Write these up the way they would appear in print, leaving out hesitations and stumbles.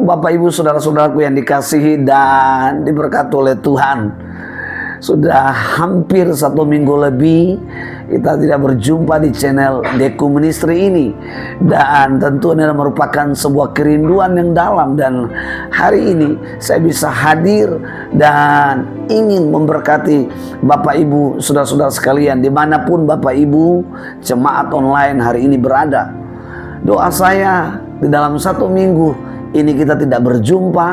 Bapak Ibu saudara-saudaraku yang dikasihi dan diberkati oleh Tuhan. Sudah hampir 1 minggu lebih kita tidak berjumpa di channel Deku Ministry ini. Dan tentu ini merupakan sebuah kerinduan yang dalam. Dan hari ini saya bisa hadir dan ingin memberkati Bapak Ibu saudara-saudara sekalian dimanapun Bapak Ibu jemaat online hari ini berada. Doa saya di dalam 1 minggu ini kita tidak berjumpa,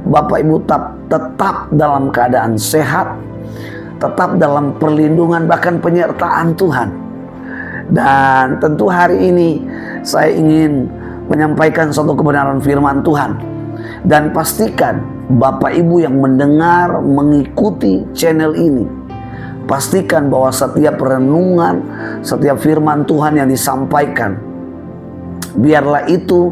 Bapak Ibu tetap dalam keadaan sehat, tetap dalam perlindungan bahkan penyertaan Tuhan. Dan tentu hari ini saya ingin menyampaikan suatu kebenaran firman Tuhan. Dan pastikan Bapak Ibu yang mendengar, mengikuti channel ini, pastikan bahwa setiap renungan, setiap firman Tuhan yang disampaikan, biarlah itu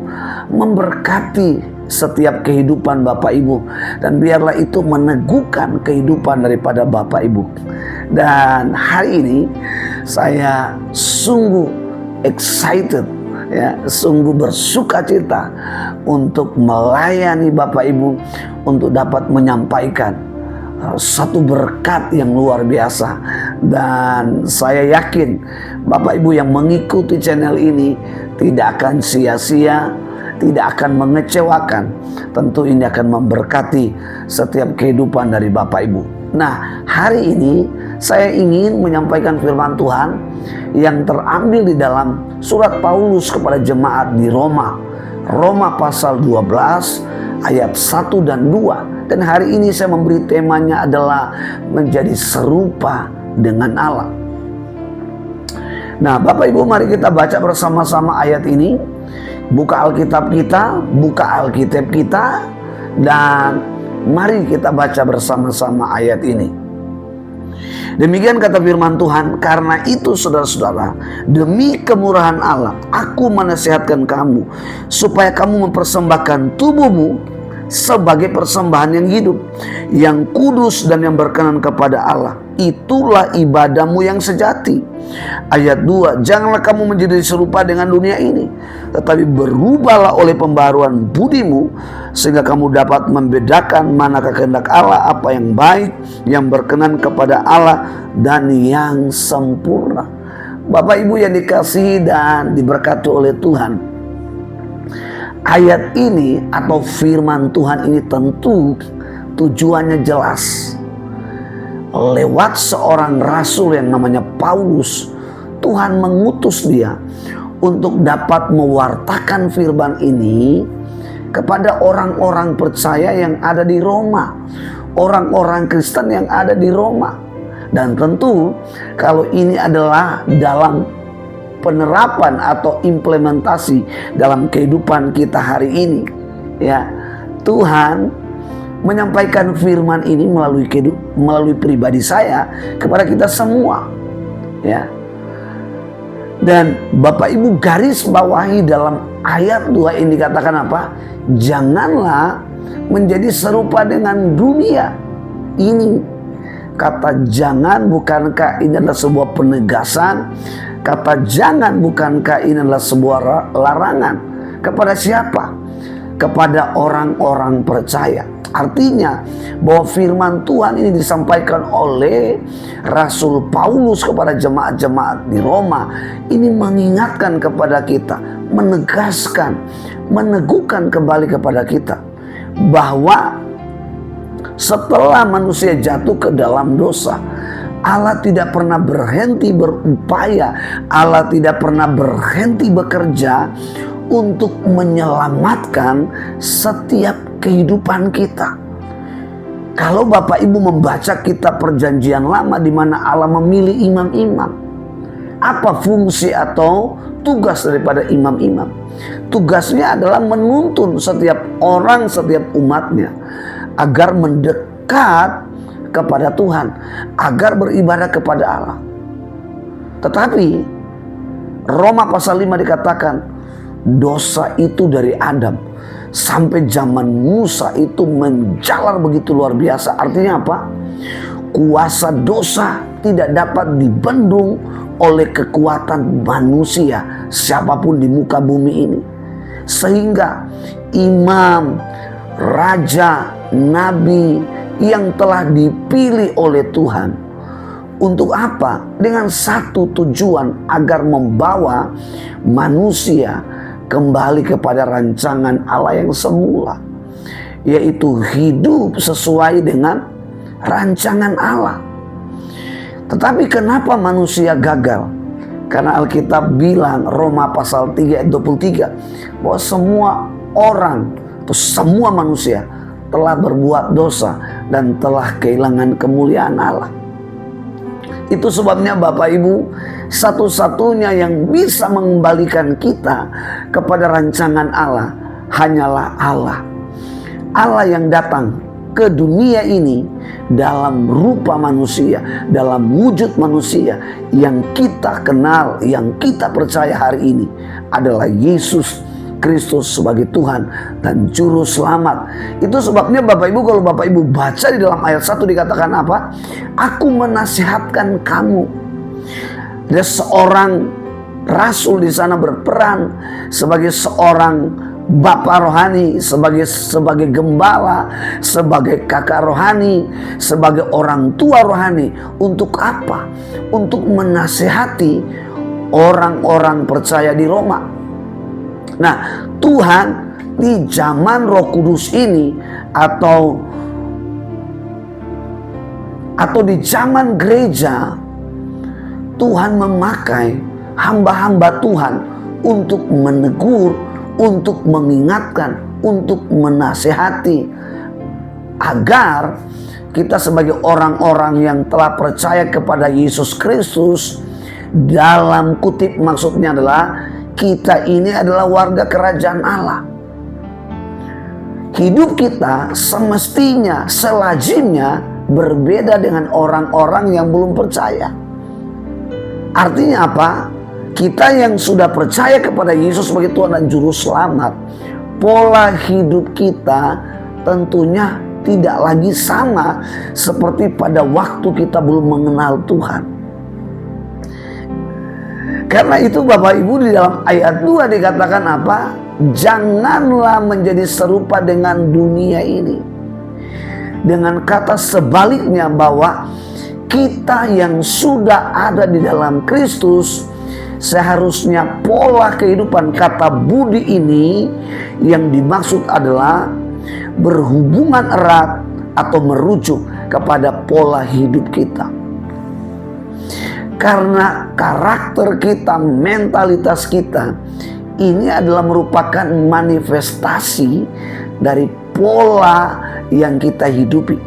memberkati setiap kehidupan Bapak Ibu, dan biarlah itu meneguhkan kehidupan daripada Bapak Ibu. Dan hari ini saya sungguh excited, ya, sungguh bersuka cita untuk melayani Bapak Ibu, untuk dapat menyampaikan satu berkat yang luar biasa. Dan saya yakin Bapak Ibu yang mengikuti channel ini tidak akan sia-sia, tidak akan mengecewakan. Tentu ini akan memberkati setiap kehidupan dari Bapak Ibu. Nah, hari ini saya ingin menyampaikan firman Tuhan yang terambil di dalam surat Paulus kepada jemaat di Roma. Roma pasal 12 ayat 1 dan 2. Dan hari ini saya memberi temanya adalah menjadi serupa dengan Allah. Nah, Bapak Ibu, mari kita baca bersama-sama ayat ini. Buka Alkitab kita, dan mari kita baca bersama-sama ayat ini. Demikian kata firman Tuhan, karena itu saudara-saudara, demi kemurahan Allah, aku menasihatkan kamu, supaya kamu mempersembahkan tubuhmu sebagai persembahan yang hidup, yang kudus dan yang berkenan kepada Allah. Itulah ibadahmu yang sejati. Ayat 2, janganlah kamu menjadi serupa dengan dunia ini, tetapi berubahlah oleh pembaruan budimu, sehingga kamu dapat membedakan manakah kehendak Allah, apa yang baik, yang berkenan kepada Allah, dan yang sempurna. Bapak Ibu yang dikasihi dan diberkati oleh Tuhan, ayat ini atau firman Tuhan ini tentu tujuannya jelas. Lewat seorang rasul yang namanya Paulus, Tuhan mengutus dia untuk dapat mewartakan firman ini kepada orang-orang percaya yang ada di Roma, orang-orang Kristen yang ada di Roma. Dan tentu kalau ini adalah dalam penerapan atau implementasi dalam kehidupan kita hari ini, ya, Tuhan menyampaikan firman ini melalui pribadi saya kepada kita semua, ya. Dan Bapak Ibu garis bawahi dalam ayat 2 ini dikatakan apa? Janganlah menjadi serupa dengan dunia ini. Kata jangan, bukankah ini adalah sebuah penegasan? Kata jangan, bukankah ini adalah sebuah larangan? Kepada siapa? Kepada orang-orang percaya. Artinya bahwa firman Tuhan ini disampaikan oleh Rasul Paulus kepada jemaat-jemaat di Roma. Ini mengingatkan kepada kita, menegaskan, meneguhkan kembali kepada kita bahwa setelah manusia jatuh ke dalam dosa, Allah tidak pernah berhenti berupaya, Allah tidak pernah berhenti bekerja untuk menyelamatkan setiap kehidupan kita. Kalau Bapak Ibu membaca kitab Perjanjian Lama di mana Allah memilih imam-imam, apa fungsi atau tugas daripada imam-imam? Tugasnya adalah menuntun setiap orang, setiap umatnya agar mendekat kepada Tuhan, agar beribadah kepada Allah. Tetapi Roma pasal 5 dikatakan dosa itu dari Adam sampai zaman Musa itu menjalar begitu luar biasa. Artinya apa? Kuasa dosa tidak dapat dibendung oleh kekuatan manusia siapapun di muka bumi ini. Sehingga imam raja, nabi yang telah dipilih oleh Tuhan. Untuk apa? Dengan satu tujuan, agar membawa manusia kembali kepada rancangan Allah yang semula, yaitu hidup sesuai dengan rancangan Allah. Tetapi kenapa manusia gagal? Karena Alkitab bilang, Roma pasal 3 ayat 23, bahwa semua orang atau semua manusia telah berbuat dosa dan telah kehilangan kemuliaan Allah. Itu sebabnya Bapak Ibu, satu-satunya yang bisa mengembalikan kita kepada rancangan Allah hanyalah Allah. Allah yang datang ke dunia ini dalam rupa manusia, dalam wujud manusia, yang kita kenal, yang kita percaya hari ini adalah Yesus Kristus sebagai Tuhan dan Juru Selamat. Itu sebabnya Bapak Ibu, kalau Bapak Ibu baca di dalam ayat 1 dikatakan apa? Aku menasihatkan kamu. Ada seorang rasul di sana berperan sebagai seorang bapak rohani, sebagai gembala, sebagai kakak rohani, sebagai orang tua rohani. Untuk apa? Untuk menasihati orang-orang percaya di Roma. Nah, Tuhan di zaman Roh Kudus ini atau di zaman gereja, Tuhan memakai hamba-hamba Tuhan untuk menegur, untuk mengingatkan, untuk menasehati, agar kita sebagai orang-orang yang telah percaya kepada Yesus Kristus, dalam kutip maksudnya adalah kita ini adalah warga kerajaan Allah. Hidup kita semestinya, selazimnya berbeda dengan orang-orang yang belum percaya. Artinya apa? Kita yang sudah percaya kepada Yesus sebagai Tuhan dan Juru Selamat, pola hidup kita tentunya tidak lagi sama seperti pada waktu kita belum mengenal Tuhan. Karena itu Bapak Ibu, di dalam ayat 2 dikatakan apa? Janganlah menjadi serupa dengan dunia ini. Dengan kata sebaliknya, bahwa kita yang sudah ada di dalam Kristus, seharusnya pola kehidupan, kata budi ini yang dimaksud adalah berhubungan erat atau merujuk kepada pola hidup kita. Karena karakter kita, mentalitas kita ini adalah merupakan manifestasi dari pola yang kita hidupi.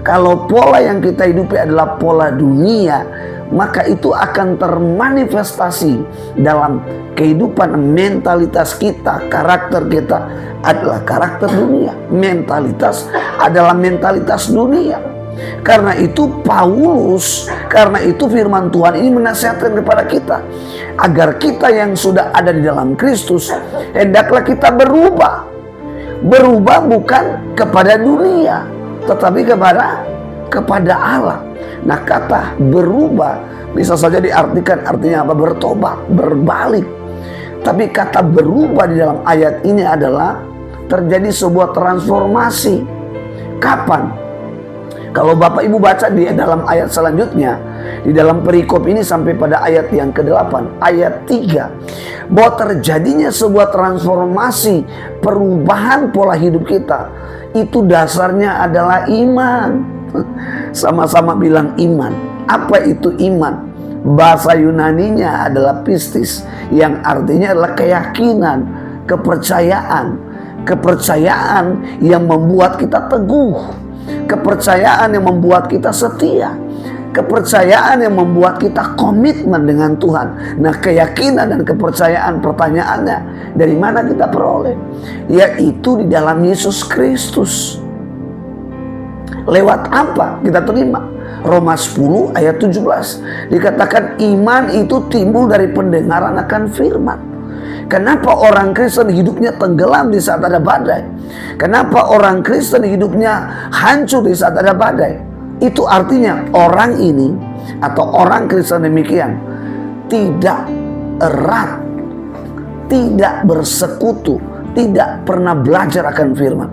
Kalau pola yang kita hidupi adalah pola dunia, maka itu akan termanifestasi dalam kehidupan mentalitas kita. Karakter kita adalah karakter dunia, mentalitas adalah mentalitas dunia. Karena itu karena itu firman Tuhan ini menasihatkan kepada kita, agar kita yang sudah ada di dalam Kristus, hendaklah kita berubah. Berubah bukan kepada dunia, tetapi kepada Allah. Nah, kata berubah bisa saja diartikan artinya apa? Bertobat, berbalik. Tapi kata berubah di dalam ayat ini adalah terjadi sebuah transformasi. Kapan? Kalau Bapak Ibu baca di dalam ayat selanjutnya, di dalam perikop ini sampai pada ayat yang ke-8, ayat 3, bahwa terjadinya sebuah transformasi, perubahan pola hidup kita. Itu dasarnya adalah iman. Sama-sama bilang iman. Apa itu iman? Bahasa Yunaninya adalah pistis, yang artinya adalah keyakinan, kepercayaan. Kepercayaan yang membuat kita teguh, kepercayaan yang membuat kita setia, kepercayaan yang membuat kita komitmen dengan Tuhan. Nah, keyakinan dan kepercayaan, pertanyaannya dari mana kita peroleh? Yaitu di dalam Yesus Kristus. Lewat apa kita terima? Roma 10 ayat 17 dikatakan iman itu timbul dari pendengaran akan firman. Kenapa orang Kristen hidupnya tenggelam di saat ada badai? Kenapa orang Kristen hidupnya hancur di saat ada badai? Itu artinya orang ini atau orang Kristen demikian tidak erat, tidak bersekutu, tidak pernah belajar akan firman.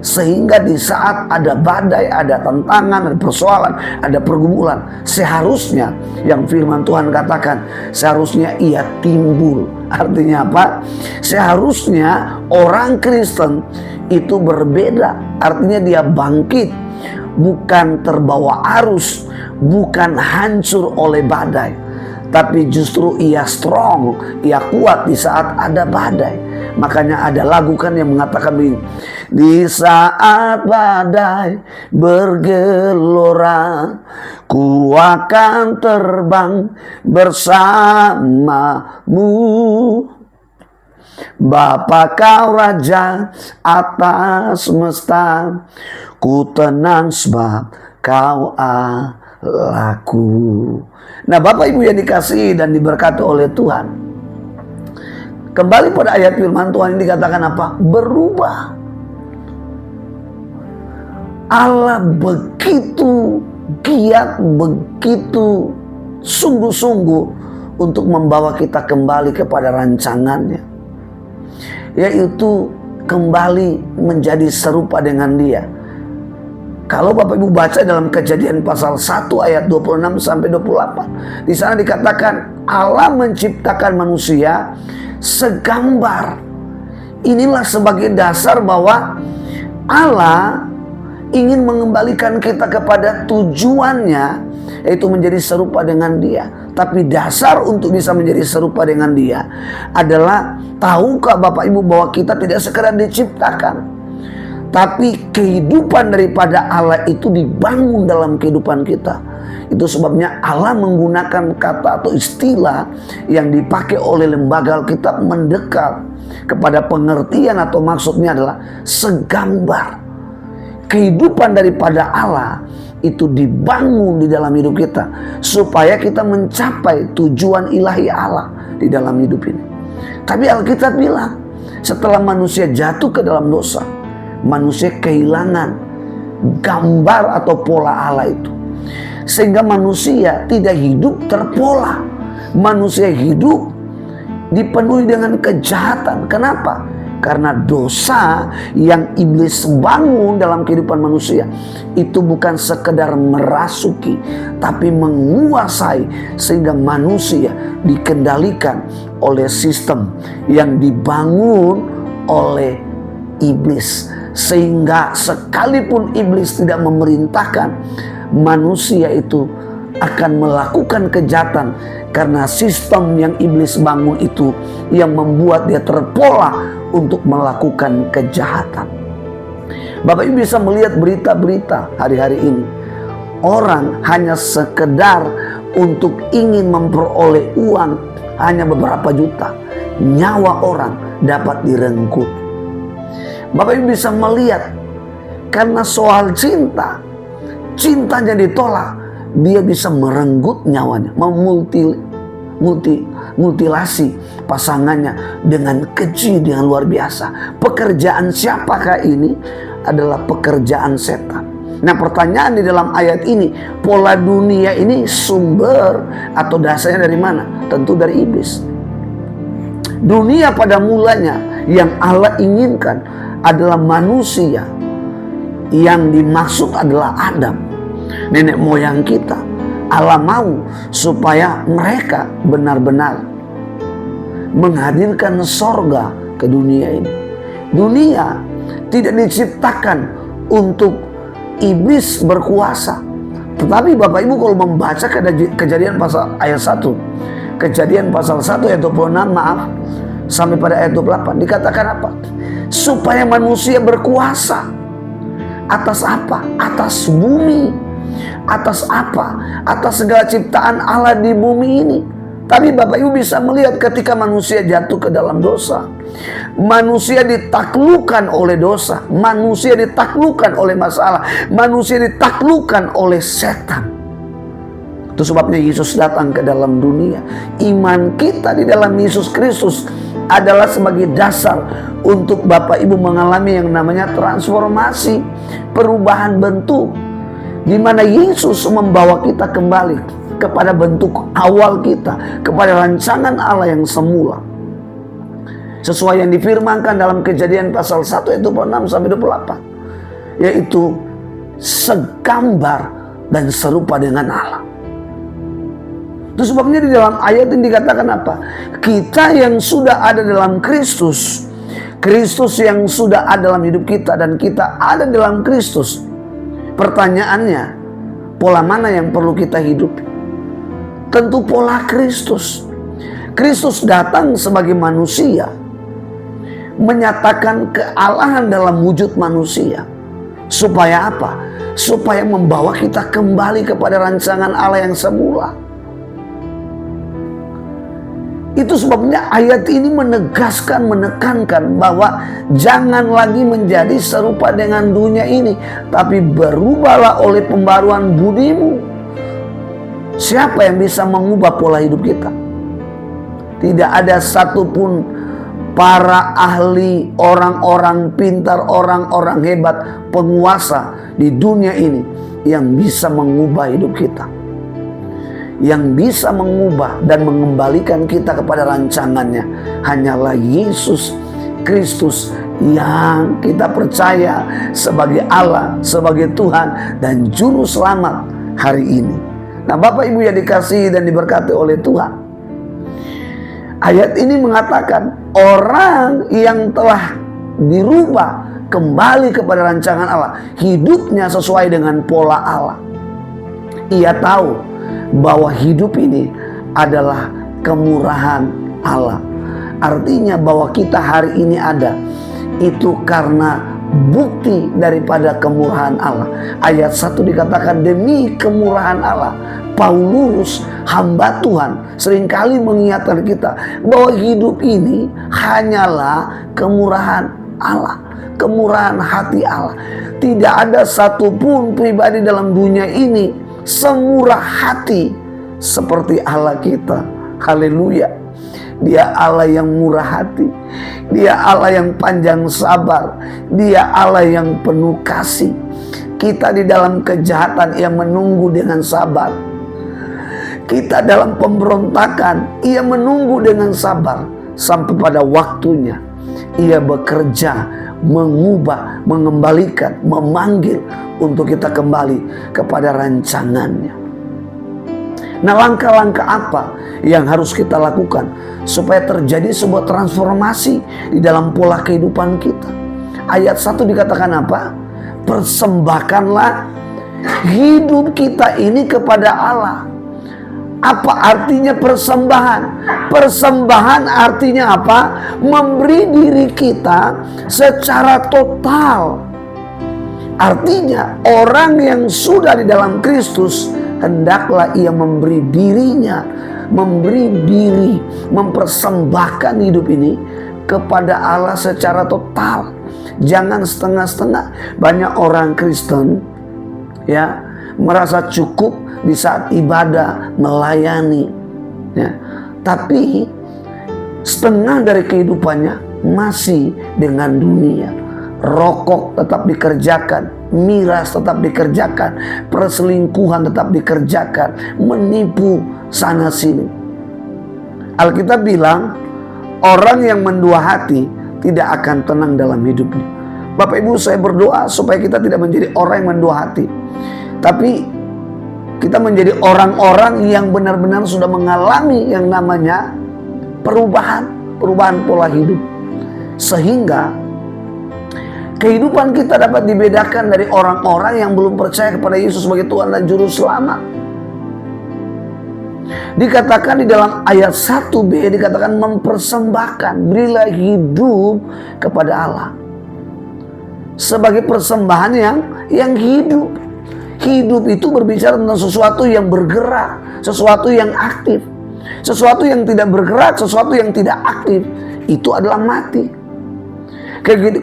Sehingga di saat ada badai, ada tantangan, ada persoalan, ada pergumulan, seharusnya yang firman Tuhan katakan, seharusnya ia timbul. Artinya apa? Seharusnya orang Kristen itu berbeda. Artinya dia bangkit, bukan terbawa arus, bukan hancur oleh badai, tapi justru ia strong, ia kuat di saat ada badai. Makanya ada lagu kan yang mengatakan begini, di saat badai bergelora, ku akan terbang bersamamu. Bapa kau raja atas semesta, ku tenang sebab kau Allahku. Nah, Bapak Ibu yang dikasihi dan diberkati oleh Tuhan, kembali pada ayat firman Tuhan ini dikatakan apa? Berubah. Allah begitu giat, begitu sungguh-sungguh untuk membawa kita kembali kepada rancangannya, yaitu kembali menjadi serupa dengan Dia. Kalau Bapak Ibu baca dalam Kejadian pasal 1 ayat 26 sampai 28, di sana dikatakan Allah menciptakan manusia segambar. Inilah sebagai dasar bahwa Allah ingin mengembalikan kita kepada tujuannya, yaitu menjadi serupa dengan Dia. Tapi dasar untuk bisa menjadi serupa dengan Dia adalah, tahukah Bapak Ibu bahwa kita tidak sekedar diciptakan, tapi kehidupan daripada Allah itu dibangun dalam kehidupan kita. Itu sebabnya Allah menggunakan kata atau istilah yang dipakai oleh lembaga Alkitab mendekat kepada pengertian atau maksudnya adalah segambar. Kehidupan daripada Allah itu dibangun di dalam hidup kita supaya kita mencapai tujuan ilahi Allah di dalam hidup ini. Tapi Alkitab bilang, setelah manusia jatuh ke dalam dosa, manusia kehilangan gambar atau pola Allah itu. Sehingga manusia tidak hidup terpola. Manusia hidup dipenuhi dengan kejahatan. Kenapa? Karena dosa yang iblis bangun dalam kehidupan manusia itu bukan sekedar merasuki, tapi menguasai, sehingga manusia dikendalikan oleh sistem yang dibangun oleh iblis. Sehingga sekalipun iblis tidak memerintahkan, manusia itu akan melakukan kejahatan, karena sistem yang iblis bangun itu yang membuat dia terpola untuk melakukan kejahatan. Bapak Ibu bisa melihat berita-berita hari-hari ini, orang hanya sekedar untuk ingin memperoleh uang hanya beberapa juta, nyawa orang dapat direnggut. Bapak Ibu bisa melihat, karena soal cinta, cintanya ditolak, dia bisa merenggut nyawanya, mutilasi pasangannya dengan keji, dengan luar biasa. Pekerjaan siapakah ini? Adalah pekerjaan setan. Nah, pertanyaan di dalam ayat ini, pola dunia ini sumber atau dasarnya dari mana? Tentu dari iblis. Dunia pada mulanya yang Allah inginkan adalah manusia. Yang dimaksud adalah Adam, nenek moyang kita. Allah mau supaya mereka benar-benar menghadirkan sorga ke dunia ini. Dunia tidak diciptakan untuk iblis berkuasa. Tetapi Bapak Ibu kalau membaca Kejadian pasal ayat 1, Kejadian pasal 1 ayat 26, maaf, sampai pada ayat 28, dikatakan apa? Supaya manusia berkuasa. Atas apa? Atas bumi. Atas apa? Atas segala ciptaan Allah di bumi ini. Tapi Bapak Ibu bisa melihat ketika manusia jatuh ke dalam dosa, manusia ditaklukkan oleh dosa, manusia ditaklukkan oleh masalah, manusia ditaklukkan oleh setan. Itu sebabnya Yesus datang ke dalam dunia. Iman kita di dalam Yesus Kristus adalah sebagai dasar untuk Bapak Ibu mengalami yang namanya transformasi, perubahan bentuk, di mana Yesus membawa kita kembali kepada bentuk awal kita, kepada rancangan Allah yang semula. Sesuai yang difirmankan dalam Kejadian pasal 1 ayat 26 sampai 28. yaitu segambar dan serupa dengan Allah. Itu sebabnya di dalam ayat ini dikatakan apa? Kita yang sudah ada dalam Kristus, Kristus yang sudah ada dalam hidup kita, dan kita ada dalam Kristus. Pertanyaannya, pola mana yang perlu kita hidupi? Tentu pola Kristus. Kristus datang sebagai manusia, menyatakan kealahan dalam wujud manusia. Supaya apa? Supaya membawa kita kembali kepada rancangan Allah yang semula. Itu sebabnya ayat ini menegaskan, menekankan bahwa jangan lagi menjadi serupa dengan dunia ini, tapi berubahlah oleh pembaruan budimu. Siapa yang bisa mengubah pola hidup kita? Tidak ada satupun para ahli, orang-orang pintar, orang-orang hebat, penguasa di dunia ini yang bisa mengubah hidup kita. Yang bisa mengubah dan mengembalikan kita kepada rancangannya hanyalah Yesus Kristus yang kita percaya sebagai Allah, sebagai Tuhan dan Juru Selamat hari ini. Nah, Bapak Ibu yang dikasihi dan diberkati oleh Tuhan, ayat ini mengatakan orang yang telah dirubah kembali kepada rancangan Allah, hidupnya sesuai dengan pola Allah. Ia tahu bahwa hidup ini adalah kemurahan Allah. Artinya bahwa kita hari ini ada, itu karena bukti daripada kemurahan Allah. Ayat 1 dikatakan demi kemurahan Allah. Paulus, hamba Tuhan, seringkali mengingatkan kita bahwa hidup ini hanyalah kemurahan Allah, kemurahan hati Allah. Tidak ada satupun pribadi dalam dunia ini semurah hati seperti Allah kita. Haleluya. Dia Allah yang murah hati. Dia Allah yang panjang sabar. Dia Allah yang penuh kasih. Kita di dalam kejahatan, Ia menunggu dengan sabar. Kita dalam pemberontakan, Ia menunggu dengan sabar. Sampai pada waktunya Ia bekerja, mengubah, mengembalikan, memanggil untuk kita kembali kepada rancangannya. Nah, langkah-langkah apa yang harus kita lakukan supaya terjadi sebuah transformasi di dalam pola kehidupan kita? Ayat 1 dikatakan apa? Persembahkanlah hidup kita ini kepada Allah. Apa artinya persembahan? Persembahan artinya apa? Memberi diri kita secara total. Artinya orang yang sudah di dalam Kristus, hendaklah ia memberi dirinya, memberi diri, mempersembahkan hidup ini kepada Allah secara total. Jangan setengah-setengah. Banyak orang Kristen ya merasa cukup di saat ibadah, melayani ya. Tapi setengah dari kehidupannya masih dengan dunia. Rokok tetap dikerjakan, miras tetap dikerjakan, perselingkuhan tetap dikerjakan, menipu sana sini. Alkitab bilang orang yang mendua hati tidak akan tenang dalam hidupnya. Bapak Ibu, saya berdoa supaya kita tidak menjadi orang yang mendua hati, tapi kita menjadi orang-orang yang benar-benar sudah mengalami yang namanya perubahan pola hidup, sehingga kehidupan kita dapat dibedakan dari orang-orang yang belum percaya kepada Yesus sebagai Tuhan dan Juru Selamat. Dikatakan di dalam ayat 1b, dikatakan mempersembahkan, berilah hidup kepada Allah sebagai persembahan yang hidup. Hidup itu berbicara tentang sesuatu yang bergerak, sesuatu yang aktif. Sesuatu yang tidak bergerak, sesuatu yang tidak aktif, itu adalah mati.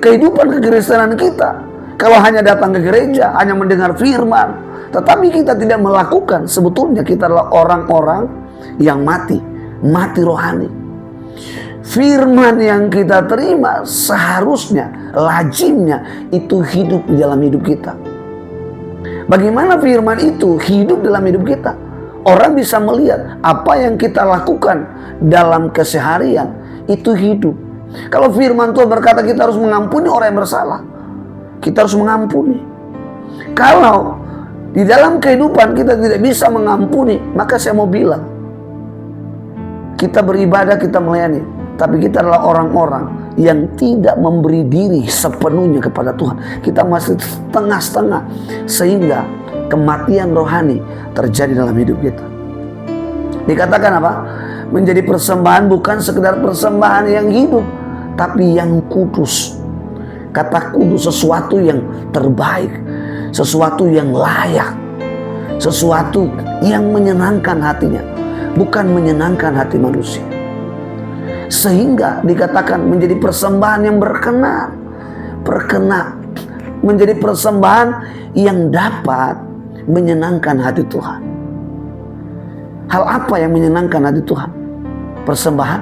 Kehidupan kekristenan kita, kalau hanya datang ke gereja, hanya mendengar firman, tetapi kita tidak melakukan, sebetulnya kita adalah orang-orang yang mati rohani. Firman yang kita terima seharusnya, lazimnya itu hidup di dalam hidup kita. Bagaimana firman itu hidup dalam hidup kita? Orang bisa melihat apa yang kita lakukan dalam keseharian itu hidup. Kalau firman Tuhan berkata kita harus mengampuni orang yang bersalah, kita harus mengampuni. Kalau di dalam kehidupan kita tidak bisa mengampuni, maka saya mau bilang, kita beribadah, kita melayani, tapi kita adalah orang-orang yang tidak memberi diri sepenuhnya kepada Tuhan. Kita masih setengah-setengah, sehingga kematian rohani terjadi dalam hidup kita. Dikatakan apa? Menjadi persembahan bukan sekedar persembahan yang hidup, tapi yang kudus. Kata kudus, sesuatu yang terbaik, sesuatu yang layak, sesuatu yang menyenangkan hatinya, bukan menyenangkan hati manusia. Sehingga dikatakan menjadi persembahan yang berkenan, menjadi persembahan yang dapat menyenangkan hati Tuhan. Hal apa yang menyenangkan hati Tuhan? Persembahan,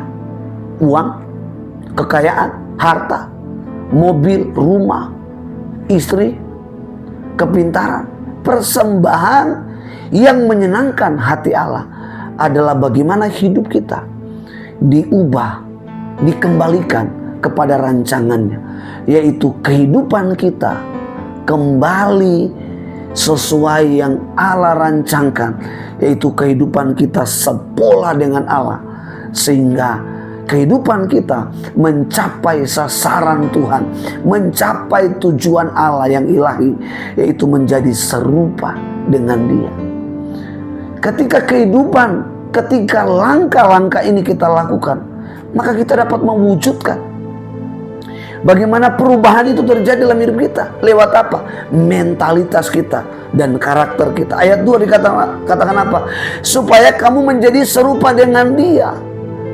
uang, kekayaan, harta, mobil, rumah, istri, kepintaran. Persembahan yang menyenangkan hati Allah adalah bagaimana hidup kita diubah, dikembalikan kepada rancangannya, yaitu kehidupan kita kembali sesuai yang Allah rancangkan, yaitu kehidupan kita sepola dengan Allah, sehingga kehidupan kita mencapai sasaran Tuhan, mencapai tujuan Allah yang ilahi, yaitu menjadi serupa dengan Dia. Ketika langkah-langkah ini kita lakukan, maka kita dapat mewujudkan bagaimana perubahan itu terjadi dalam hidup kita. Lewat apa? Mentalitas kita dan karakter kita. Ayat 2 dikatakan apa? Supaya kamu menjadi serupa dengan Dia.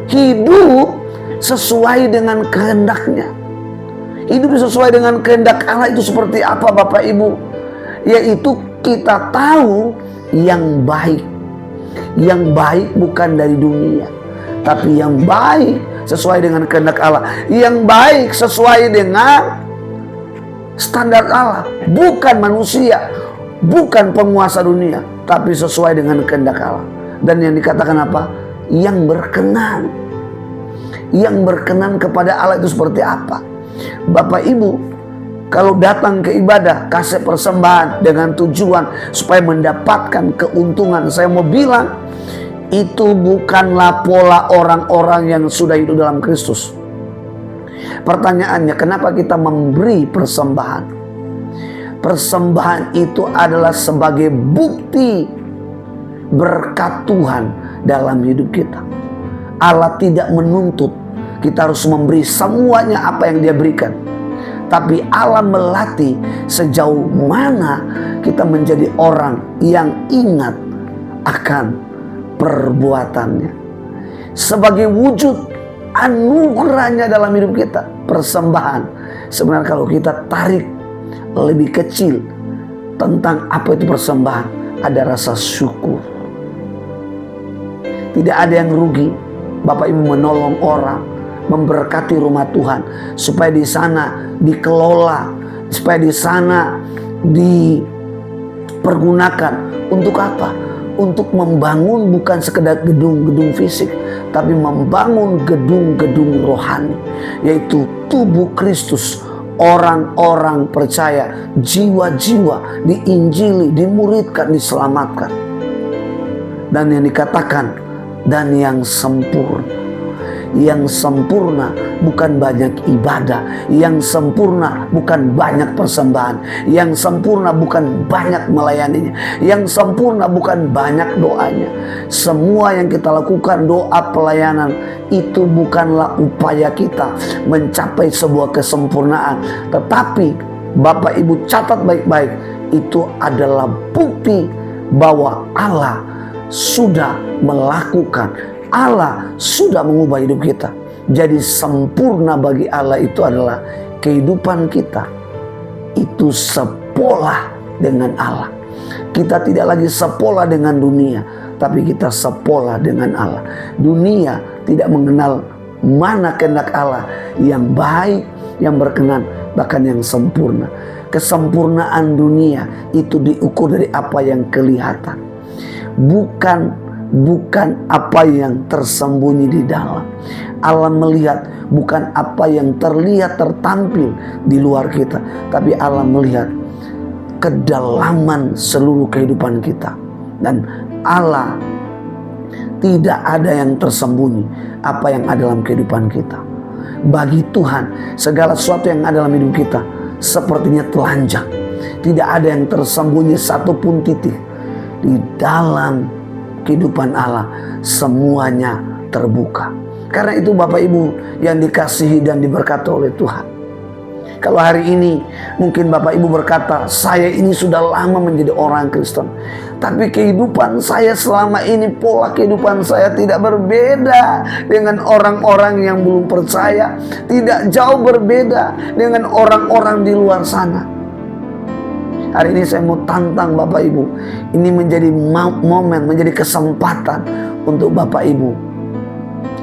Hidup sesuai dengan kehendaknya. Hidup sesuai dengan kehendak Allah itu seperti apa, Bapak Ibu? Yaitu kita tahu yang baik. Yang baik bukan dari dunia, tapi yang baik sesuai dengan kehendak Allah. Yang baik sesuai dengan standar Allah, bukan manusia, bukan penguasa dunia, tapi sesuai dengan kehendak Allah. Dan yang dikatakan apa? Yang berkenan. Yang berkenan kepada Allah itu seperti apa? Bapak Ibu, kalau datang ke ibadah, kasih persembahan dengan tujuan supaya mendapatkan keuntungan, saya mau bilang, itu bukanlah pola orang-orang yang sudah hidup dalam Kristus. Pertanyaannya, kenapa kita memberi persembahan? Persembahan itu adalah sebagai bukti berkat Tuhan dalam hidup kita. Allah tidak menuntut kita harus memberi semuanya apa yang Dia berikan, tapi Allah melatih sejauh mana kita menjadi orang yang ingat akan perbuatannya. Sebagai wujud anugerahnya dalam hidup kita, persembahan. Sebenarnya kalau kita tarik lebih kecil tentang apa itu persembahan, ada rasa syukur. Tidak ada yang rugi. Bapak Ibu menolong orang, memberkati rumah Tuhan, supaya di sana dikelola, supaya di sana dipergunakan untuk apa? Untuk membangun bukan sekedar gedung-gedung fisik, tapi membangun gedung-gedung rohani, yaitu tubuh Kristus. Orang-orang percaya, jiwa-jiwa diinjili, dimuridkan, diselamatkan. Dan yang dikatakan, dan yang sempurna. Yang sempurna bukan banyak ibadah, yang sempurna bukan banyak persembahan, yang sempurna bukan banyak melayaninya, yang sempurna bukan banyak doanya. Semua yang kita lakukan, doa, pelayanan, itu bukanlah upaya kita mencapai sebuah kesempurnaan, tetapi Bapak Ibu catat baik-baik, itu adalah bukti bahwa Allah sudah melakukan, Allah sudah mengubah hidup kita. Jadi sempurna bagi Allah itu adalah kehidupan kita itu sepola dengan Allah. Kita tidak lagi sepola dengan dunia, tapi kita sepola dengan Allah. Dunia tidak mengenal mana kehendak Allah yang baik, yang berkenan, bahkan yang sempurna. Kesempurnaan dunia itu diukur dari apa yang kelihatan, bukan apa yang tersembunyi di dalam. Allah melihat bukan apa yang terlihat tertampil di luar kita, tapi Allah melihat kedalaman seluruh kehidupan kita. Dan Allah tidak ada yang tersembunyi apa yang ada dalam kehidupan kita. Bagi Tuhan, segala sesuatu yang ada dalam hidup kita sepertinya telanjang. Tidak ada yang tersembunyi satupun titik. Di dalam kehidupan Allah semuanya terbuka. Karena itu Bapak Ibu yang dikasihi dan diberkati oleh Tuhan, kalau hari ini mungkin Bapak Ibu berkata, saya ini sudah lama menjadi orang Kristen, tapi kehidupan saya selama ini, pola kehidupan saya tidak berbeda dengan orang-orang yang belum percaya, tidak jauh berbeda dengan orang-orang di luar sana. Hari ini saya mau tantang Bapak Ibu, ini menjadi momen, menjadi kesempatan untuk Bapak Ibu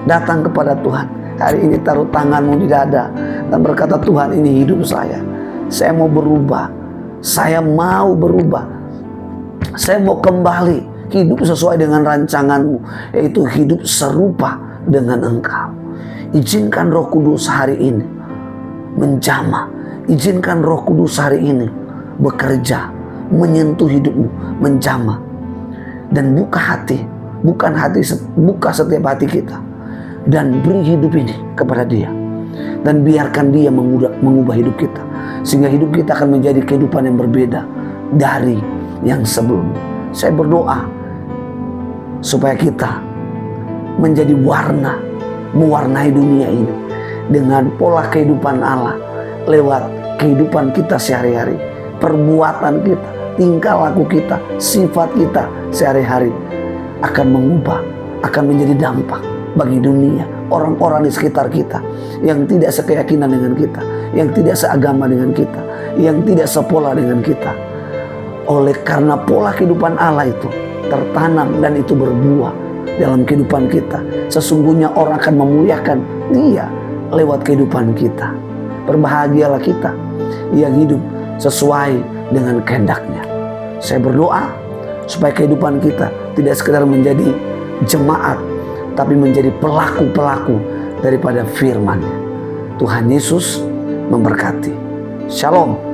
datang kepada Tuhan. Hari ini taruh tanganmu di dada dan berkata, Tuhan, ini hidup saya mau berubah, saya mau berubah, saya mau kembali hidup sesuai dengan rancanganmu, yaitu hidup serupa dengan Engkau. Izinkan Roh Kudus hari ini menjamah, izinkan Roh Kudus hari ini bekerja, menyentuh hidupmu, menjamah, dan buka hati, buka setiap hati kita, dan beri hidup ini kepada Dia, dan biarkan Dia mengubah hidup kita, sehingga hidup kita akan menjadi kehidupan yang berbeda dari yang sebelumnya. Saya berdoa supaya kita menjadi mewarnai dunia ini dengan pola kehidupan Allah lewat kehidupan kita sehari-hari, perbuatan kita, tingkah laku kita, sifat kita sehari-hari akan mengubah, akan menjadi dampak bagi dunia, orang-orang di sekitar kita yang tidak sekeyakinan dengan kita, yang tidak seagama dengan kita, yang tidak sepola dengan kita. Oleh karena pola kehidupan Allah itu tertanam dan itu berbuah dalam kehidupan kita, sesungguhnya orang akan memuliakan Dia lewat kehidupan kita. Berbahagialah kita yang hidup sesuai dengan kehendak-Nya. Saya berdoa supaya kehidupan kita tidak sekedar menjadi jemaat, tapi menjadi pelaku-pelaku daripada firman-Nya. Tuhan Yesus memberkati. Shalom.